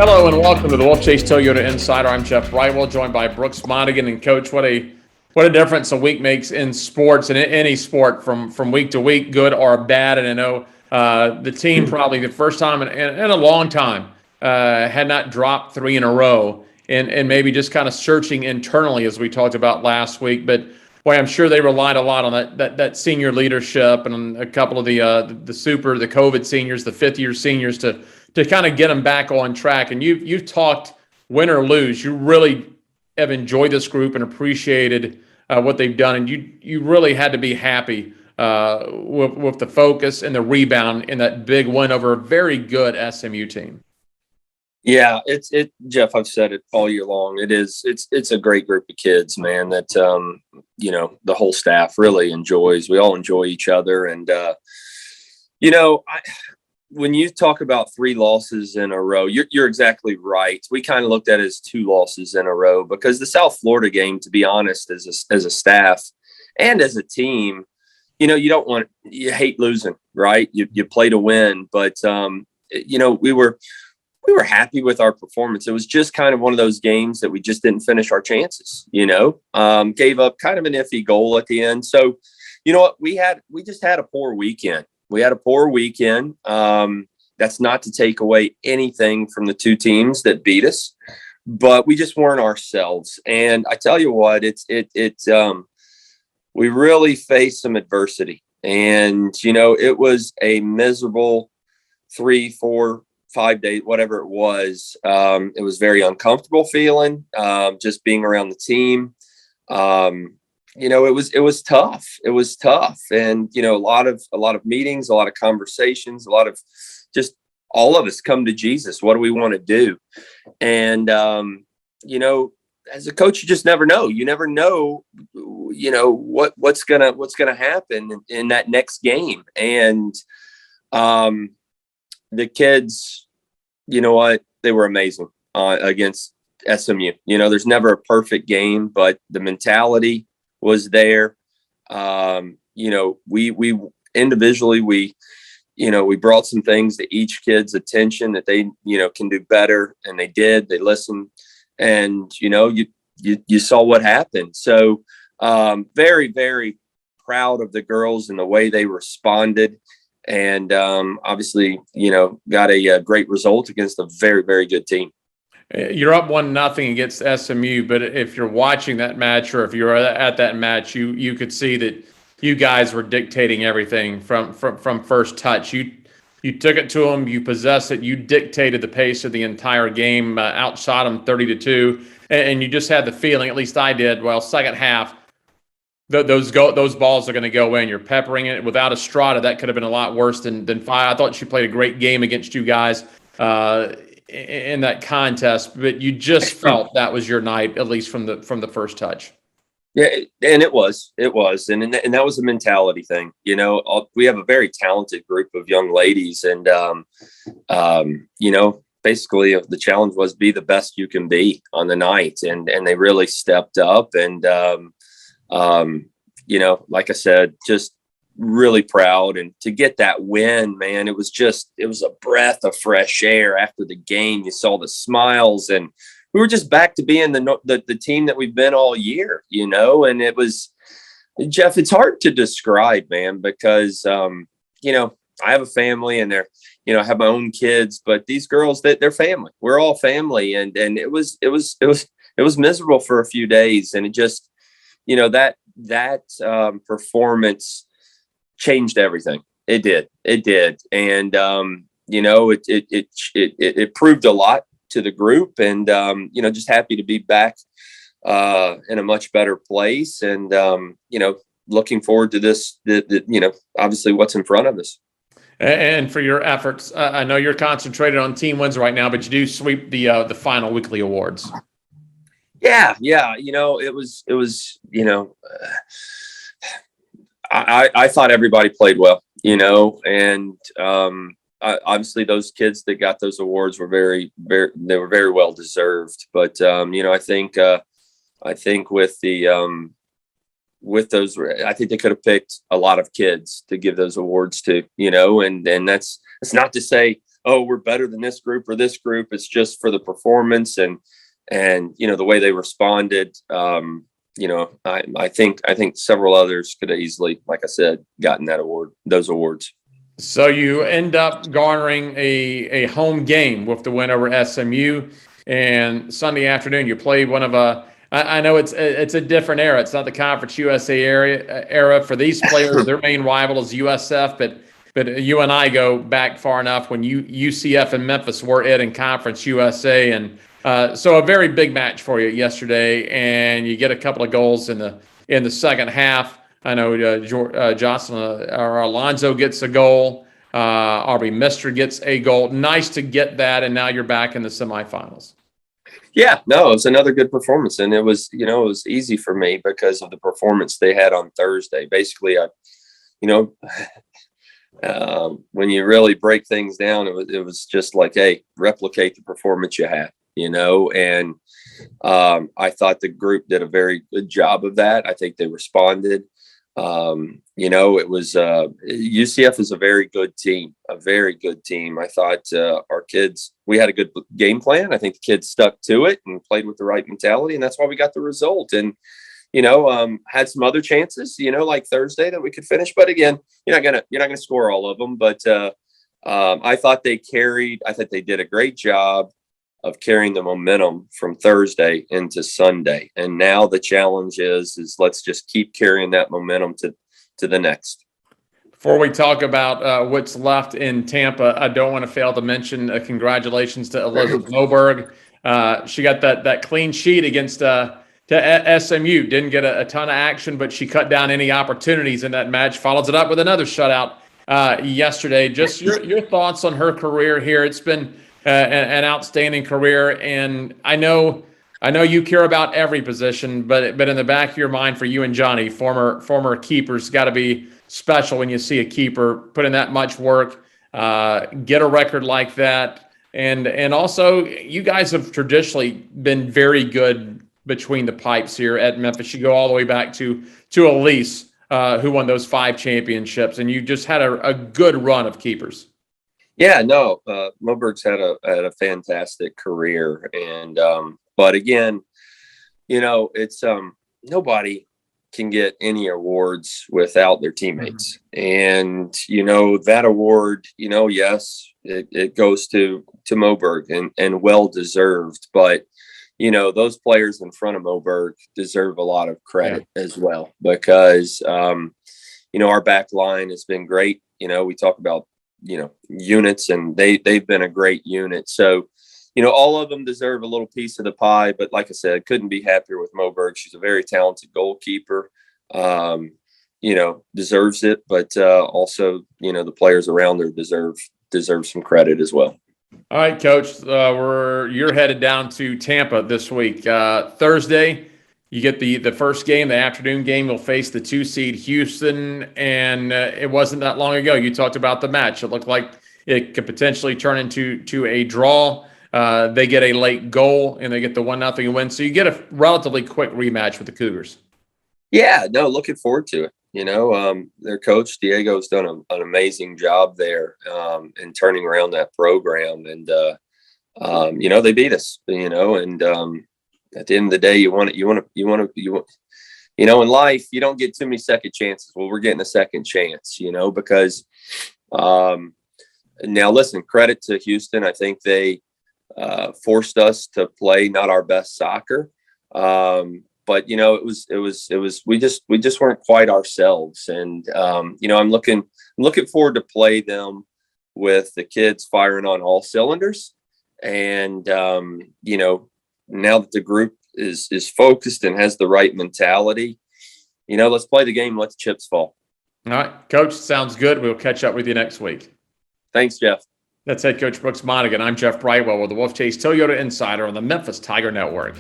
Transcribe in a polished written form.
Hello and welcome to the Wolfchase Toyota Insider. I'm Jeff Brightwell, joined by Brooks Monaghan. And Coach, what a difference a week makes in sports and in any sport from week to week, good or bad. And I know the team probably the first time in a long time had not dropped three in a row, and maybe just kind of searching internally as we talked about last week. But boy, I'm sure they relied a lot on that senior leadership and a couple of the COVID seniors, the fifth year seniors to kind of get them back on track. And you've talked win or lose. You really have enjoyed this group and appreciated what they've done. And you really had to be happy with the focus and the rebound in that big win over a very good SMU team. Yeah, Jeff, I've said it all year long. It's a great group of kids, man, that, the whole staff really enjoys. We all enjoy each other. And, when you talk about three losses in a row, you're exactly right. We kind of looked at it as two losses in a row because the South Florida game, to be honest, as a staff and as a team, you hate losing, right? You play to win, but we were happy with our performance. It was just kind of one of those games that we just didn't finish our chances, gave up kind of an iffy goal at the end. So, you know what, we just had a poor weekend. We had a poor weekend. That's not to take away anything from the two teams that beat us, but we just weren't ourselves. And I tell you what, we really faced some adversity, and, it was a miserable 3, 4, 5 days, whatever it was. It was very uncomfortable feeling, just being around the team. It was tough. It was tough. And, a lot of meetings, a lot of conversations, a lot of just all of us come to Jesus. What do we want to do? And, as a coach, you just never know. You never know, what's going to happen in that next game. And, the kids, you know what, they were amazing against SMU. There's never a perfect game, but the mentality was there. We individually, we brought some things to each kid's attention that they, can do better. And they did. They listened, and, you saw what happened. So very, very proud of the girls and the way they responded. And obviously, got a great result against a very, very good team. You're up 1-0 against SMU, but if you're watching that match or if you're at that match, you could see that you guys were dictating everything from first touch. You took it to them, you possessed it, you dictated the pace of the entire game, outshot them 30-2, and you just had the feeling, at least I did. Well, second half, those balls are going to go in. You're peppering it. Without Estrada, that could have been a lot worse than five. I thought she played a great game against you guys in that contest, but you just felt that was your night, at least from the first touch. Yeah, and it was, and that was a mentality thing. We have a very talented group of young ladies, and basically the challenge was be the best you can be on the night, and they really stepped up, and like I said, just really proud. And to get that win, man, it was a breath of fresh air after the game. You saw the smiles, and we were just back to being the team that we've been all year, and it was, Jeff, it's hard to describe, man, because, I have a family, and I have my own kids, but these girls, they're family. We're all family. And it was miserable for a few days. And it just, that performance changed everything. It did. And, it proved a lot to the group, and, just happy to be back in a much better place. And, looking forward to this, obviously what's in front of us. And for your efforts, I know you're concentrated on team wins right now, but you do sweep the final weekly awards. Yeah. It was, I thought everybody played well, and obviously those kids that got those awards were very, very, they were very well deserved. But, I think with those, I think they could have picked a lot of kids to give those awards to, and that's not to say oh, we're better than this group or this group. It's just for the performance and the way they responded. I think several others could have easily, like I said, gotten those awards. So you end up garnering a home game with the win over SMU, and Sunday afternoon you play one of I know it's a different era. It's not the Conference USA era for these players. Their main rival is USF, but you and I go back far enough when UCF and Memphis were in Conference USA, and so a very big match for you yesterday, and you get a couple of goals in the second half. I know Jocelyn or Alonzo gets a goal. Aubrey Mister gets a goal. Nice to get that, and now you're back in the semifinals. Yeah, no, it was another good performance, and it was easy for me because of the performance they had on Thursday. Basically, when you really break things down, it was just like, hey, replicate the performance you had, and I thought the group did a very good job of that. I think they responded. It was UCF is a very good team. I thought our kids, we had a good game plan. I think the kids stuck to it and played with the right mentality, and that's why we got the result. And had some other chances, like Thursday that we could finish, but again, you're not gonna score all of them. But I thought they did a great job of carrying the momentum from Thursday into Sunday. And now the challenge is let's just keep carrying that momentum to the next. Before we talk about what's left in Tampa, I don't want to fail to mention congratulations to Elizabeth Moberg. She got that clean sheet against to SMU. Didn't get a ton of action, but she cut down any opportunities in that match. Follows it up with another shutout yesterday. Just your thoughts on her career here. It's been an outstanding career, and I know you care about every position, but in the back of your mind, for you and Johnny, former keepers, got to be special when you see a keeper put in that much work, get a record like that, and also you guys have traditionally been very good between the pipes here at Memphis. You go all the way back to Elise, who won those 5 championships, and you just had a good run of keepers. Yeah, no, Moberg's had a fantastic career, and but again, it's nobody can get any awards without their teammates, and that award, yes, it goes to Moberg and well deserved, but those players in front of Moberg deserve a lot of credit as well, because our back line has been great. We talk about units, and they've been a great unit. So, all of them deserve a little piece of the pie. But like I said, couldn't be happier with Moberg. She's a very talented goalkeeper. Deserves it, but also, the players around her deserve some credit as well. All right, Coach, you're headed down to Tampa this week. Thursday, you get the first game, the afternoon game. You'll face the 2-seed Houston, and it wasn't that long ago you talked about the match. It looked like it could potentially turn into a draw. They get a late goal, and they get the 1-0 win. So you get a relatively quick rematch with the Cougars. Yeah, no, looking forward to it. Their coach Diego's done an amazing job there in turning around that program, and they beat us. And at the end of the day, in life, you don't get too many second chances. Well, we're getting a second chance, because now listen, credit to Houston. I think they forced us to play not our best soccer. But we just weren't quite ourselves. And I'm looking forward to play them with the kids firing on all cylinders. And now that the group is focused and has the right mentality, let's play the game, let the chips fall. All right, Coach, sounds good. We'll catch up with you next week. Thanks, Jeff. That's head coach Brooks Monaghan. I'm Jeff Brightwell with the Wolfchase Toyota Insider on the Memphis Tiger Network.